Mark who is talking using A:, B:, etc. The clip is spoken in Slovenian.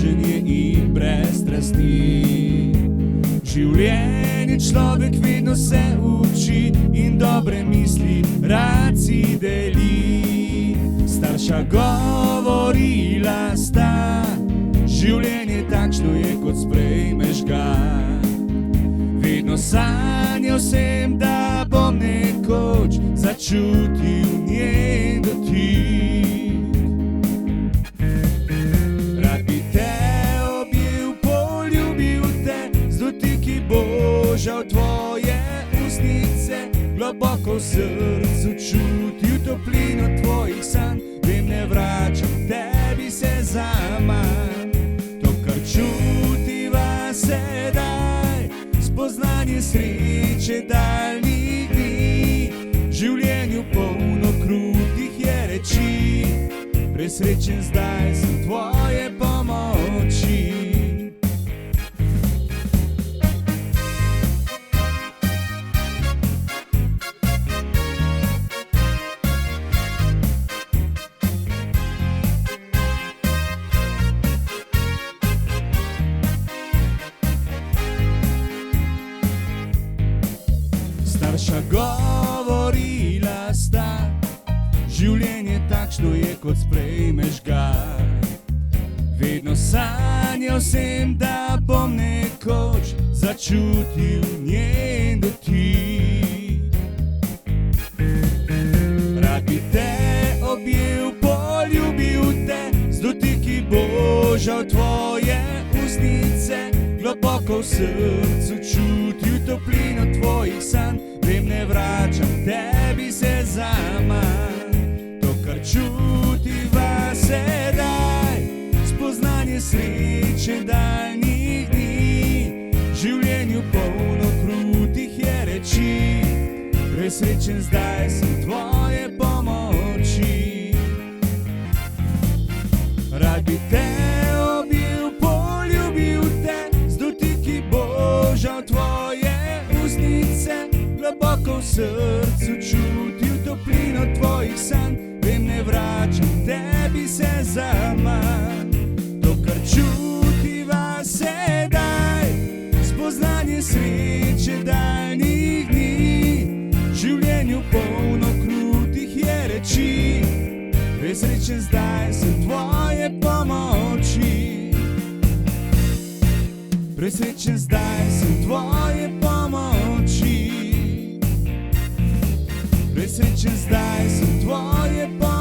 A: druženje in brez strasti. Življenje človek vedno se uči in dobre misli rad si deli. Starša govorila sta, življenje takšno je, kot sprejmeš ga. Vedno sanjal sem, da bom nekoč začutil njen dotik. Rad bi te objel, poljubil te, z dotiki božal tvoje ustnice. Globoko v srcu čutil toplino tvojih sanj. Vem, ne vračam tebi se zaman. To, kar čutiva sedaj, spoznanje sreče daljnih dni. Življenju polno krutih je reči, presrečen zdaj sem tvoje pomoči. Starša govorila sta, življenje takšno je, kot sprejmeš ga. Vedno sanjal sem, da bom nekoč začutil njen dotik. Rad bi te objel, poljubil te, z dotiki božal tvoje ustnice. Globoko v srcu čutil toplino tvojih sanj. Vem, ne vračam tebi se zaman. To, kar čutiva sedaj, spoznanje sreče daljnih dni. Življenju polno krutih je reči, presrečen zdaj sem tvoje pomoči. Rad bi te objel, poljubil te, z dotiki božal tvoje ustnice. Globoko v srcu čutil toplino tvojih sanj. Vem, ne vračam tebi se zaman. To, kar čutiva sedaj, spoznanje sreče daljnih dni. Življenju polno krutih je reči, presrečen zdaj sem tvoje pomoči. Presrečen zdaj sem tvoje pomoči. Presrečen zdaj sem tvoje pomoči.